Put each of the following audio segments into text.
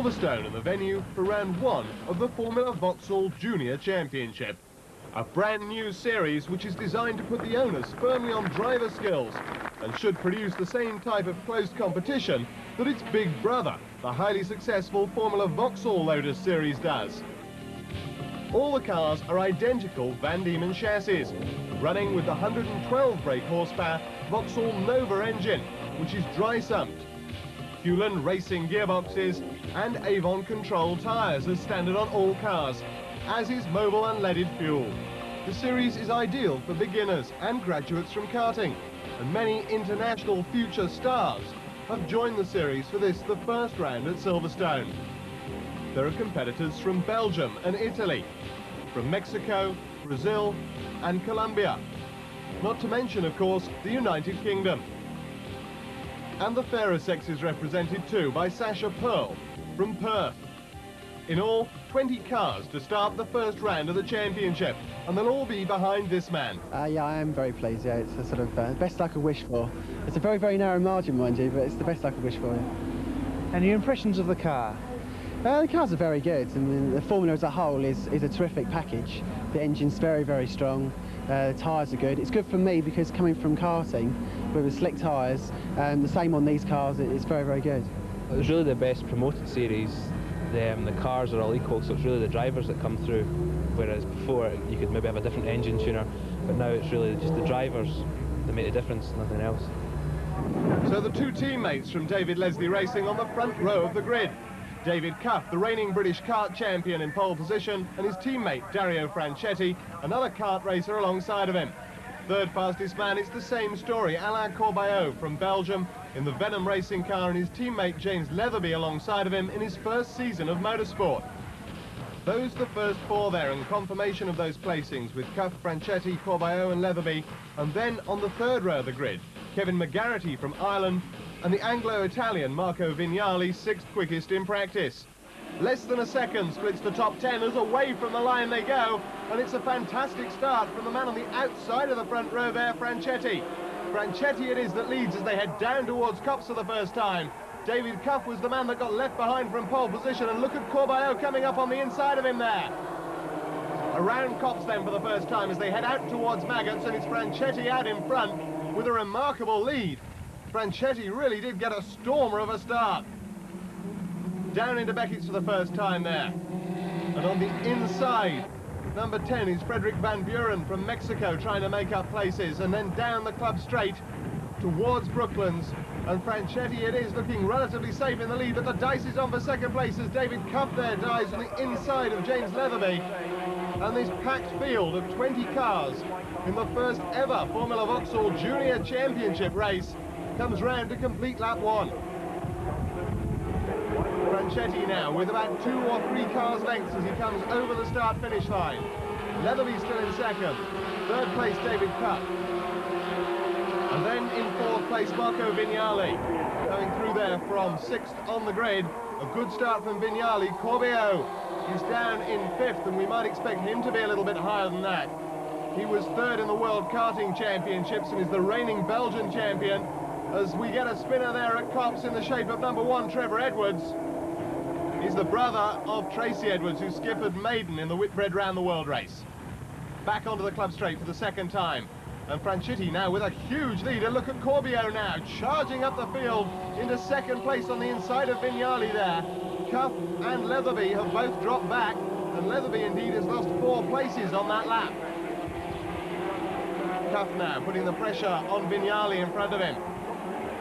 Silverstone are the venue for round 1 of the Formula Vauxhall Junior Championship. A brand new series which is designed to put the onus firmly on driver skills and should produce the same type of close competition that its big brother, the highly successful Formula Vauxhall Lotus series, does. All the cars are identical Van Diemen chassis, running with the 112 brake horsepower Vauxhall Nova engine, which is dry-sumped. Hewland racing gearboxes and Avon control tyres as standard on all cars, as is mobile unleaded fuel. The series is ideal for beginners and graduates from karting, and many international future stars have joined the series for this, the first round at Silverstone. There are competitors from Belgium and Italy, from Mexico, Brazil and Colombia, not to mention, of course, the United Kingdom. And the fairer sex is represented too by Sasha Pearl from Perth. In all, 20 cars to start the first round of the championship, and they'll all be behind this man. Yeah, I am very pleased. Yeah, it's the sort of best I could wish for. It's a very, very narrow margin, mind you, but it's the best I could wish for. Yeah. And your impressions of the car? The cars are very good. I mean, the Formula as a whole is a terrific package. The engine's very, very strong. The tyres are good. It's good for me because coming from karting with the slick tyres, the same on these cars, it's very, very good. It was really the best promoted series. The cars are all equal, so it's really the drivers that come through, whereas before you could maybe have a different engine tuner, but now it's really just the drivers that make the difference, nothing else. So the two teammates from David Leslie Racing on the front row of the grid. David Cuff, the reigning British kart champion, in pole position, and his teammate Dario Franchitti, another kart racer alongside of him. Third fastest man, it's the same story. Alain Corbeau from Belgium in the Venom racing car, and his teammate James Leatherby alongside of him in his first season of motorsport. Those the first four there, and confirmation of those placings with Cuff, Franchitti, Corbeau and Leatherby. And then on the third row of the grid, Kevin McGarrity from Ireland and the Anglo-Italian Marco Vignali, sixth quickest in practice. Less than a second splits the top 10 as away from the line they go, and it's a fantastic start from the man on the outside of the front row there, Franchitti. Franchitti it is that leads as they head down towards Copse for the first time. David Cuff was the man that got left behind from pole position, and look at Corbeau coming up on the inside of him there. Around Copse then for the first time as they head out towards Maggots, and it's Franchitti out in front with a remarkable lead. Franchitti really did get a stormer of a start. Down into Beckett's for the first time there. And on the inside, number 10 is Frederick Van Buren from Mexico trying to make up places, and then down the club straight towards Brooklands. And Franchitti it is looking relatively safe in the lead, but the dice is on for second place as David Cuff there dies on the inside of James Leatherby. And this packed field of 20 cars in the first ever Formula Vauxhall Junior Championship race comes round to complete lap 1. Franchitti now with about 2 or 3 cars lengths as he comes over the start-finish line. Leatherby still in second. Third place, David Cuff. And then in fourth place, Marco Vignali. Going through there from 6th on the grid. A good start from Vignali. Corbeau is down in 5th, and we might expect him to be a little bit higher than that. He was 3rd in the World Karting Championships and is the reigning Belgian champion, as we get a spinner there at Copse in the shape of number 1, Trevor Edwards. He's the brother of Tracy Edwards, who skippered maiden in the Whitbread Round the World race. Back onto the club straight for the second time. And Franchitti now with a huge lead. And look at Corbeau now, charging up the field into second place on the inside of Vignali there. Cuff and Leatherby have both dropped back, and Leatherby indeed has lost 4 places on that lap. Cuff now putting the pressure on Vignali in front of him.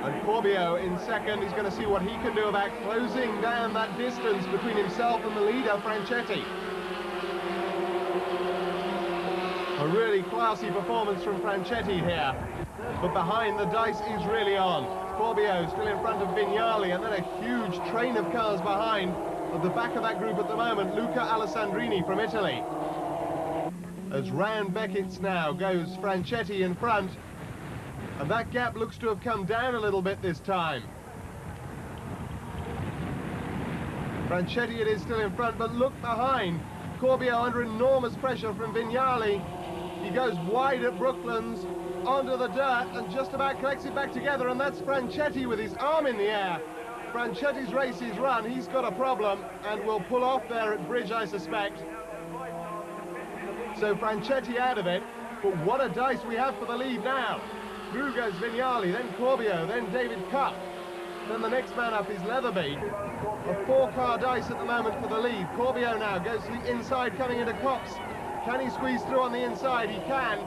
And Corbeau in second is going to see what he can do about closing down that distance between himself and the leader, Franchitti. A really classy performance from Franchitti here. But behind, the dice is really on. Corbeau still in front of Vignali, and then a huge train of cars behind. At the back of that group at the moment, Luca Alessandrini from Italy. As round Beckett's now goes Franchitti in front. And that gap looks to have come down a little bit this time. Franchitti it is still in front, but look behind. Corbeau under enormous pressure from Vignali. He goes wide at Brooklands, onto the dirt, and just about collects it back together, and that's Franchitti with his arm in the air. Franchetti's race is run. He's got a problem and will pull off there at Bridge, I suspect. So Franchitti out of it, but what a dice we have for the lead now. Through goes Vignali, then Corbio, then David Cuff. Then the next man up is Leatherby. A four-car dice at the moment for the lead. Corbio now goes to the inside, coming into Cox. Can he squeeze through on the inside? He can.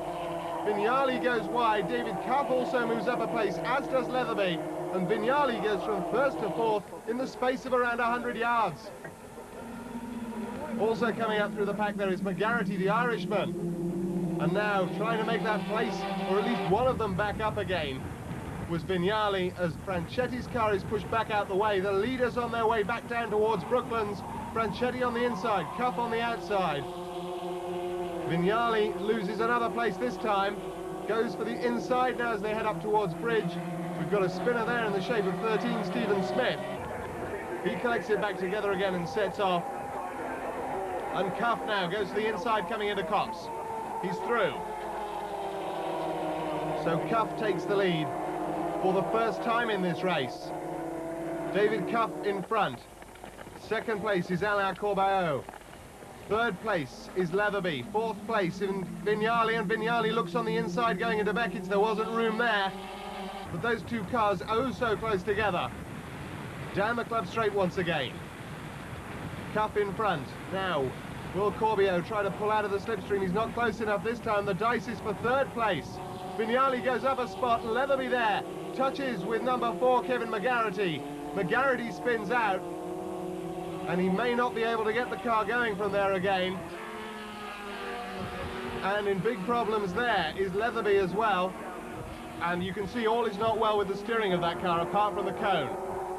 Vignali goes wide. David Cuff also moves up a place, as does Leatherby. And Vignali goes from first to fourth in the space of around 100 yards. Also coming up through the pack there is McGarity, the Irishman. And now trying to make that place, or at least one of them, back up again, was Vignali, as Franchetti's car is pushed back out the way. The leaders on their way back down towards Brooklands. Franchitti on the inside, Cuff on the outside. Vignali loses another place this time. Goes for the inside now as they head up towards Bridge. We've got a spinner there in the shape of 13, Stephen Smith. He collects it back together again and sets off. And Cuff now goes to the inside, coming into Cox. He's through. So Cuff takes the lead for the first time in this race. David Cuff in front. Second place is Alain Corbeau. Third place is Leatherby. Fourth place in Vignali, and Vignali looks on the inside going into Beckett's. There wasn't room there, but those two cars oh so close together. Down the club straight once again. Cuff in front. Now, will Corbio try to pull out of the slipstream? He's not close enough this time. The dice is for third place. Vignali goes up a spot, and Leatherby there touches with number 4, Kevin McGarity. McGarity spins out, and he may not be able to get the car going from there again. And in big problems there is Leatherby as well. And you can see all is not well with the steering of that car, apart from the cone.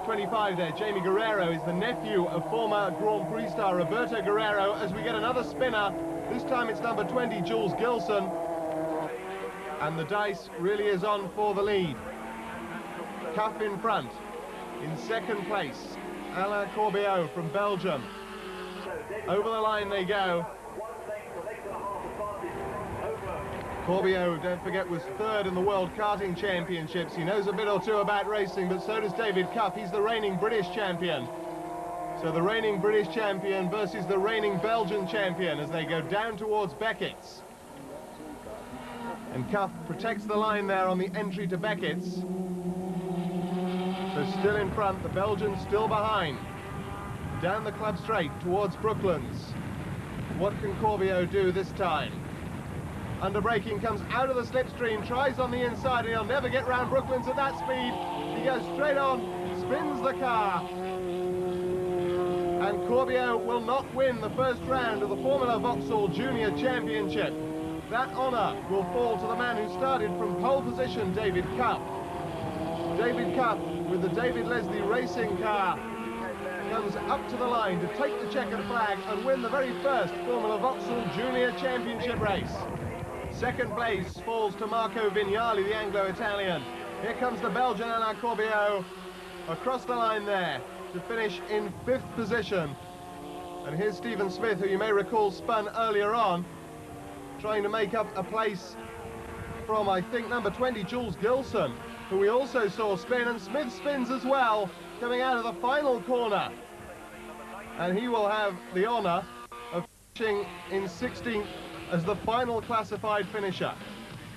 25 there, Jamie Guerrero, is the nephew of former Grand Prix star Roberto Guerrero, as we get another spinner. This time it's number 20, Jules Gilson. And the dice really is on for the lead. Cuff in front. In second place, Alain Corbeau from Belgium. Over the line they go. Corbeau, don't forget, was third in the World Karting Championships. He knows a bit or two about racing, but so does David Cuff. He's the reigning British champion. So the reigning British champion versus the reigning Belgian champion as they go down towards Beckett's. And Cuff protects the line there on the entry to Beckett's. So still in front, the Belgian still behind. Down the club straight towards Brooklands. What can Corbeau do this time? Under braking, comes out of the slipstream, tries on the inside, and he'll never get round Brooklands at that speed. He goes straight on, spins the car. And Corbeau will not win the first round of the Formula Vauxhall Junior Championship. That honour will fall to the man who started from pole position, David Cuff. David Cuff, with the David Leslie racing car, comes up to the line to take the checkered flag and win the very first Formula Vauxhall Junior Championship race. Second place falls to Marco Vignali, the Anglo-Italian. Here comes the Belgian Alain Corbeau across the line there to finish in 5th position. And here's Stephen Smith, who you may recall spun earlier on, trying to make up a place from, I think, number 20, Jules Gilson, who we also saw spin, and Smith spins as well, coming out of the final corner. And he will have the honour of finishing in 16th as the final classified finisher.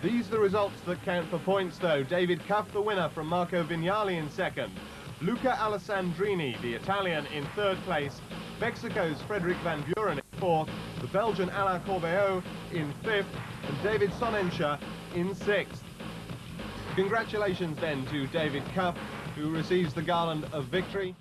These are the results that count for points, though. David Cuff, the winner, from Marco Vignali in second. Luca Alessandrini, the Italian, in third place. Mexico's Frederic Van Buren in fourth. The Belgian Alain Corbeau in fifth. And David Sonnenscheer in sixth. Congratulations then to David Cuff, who receives the garland of victory.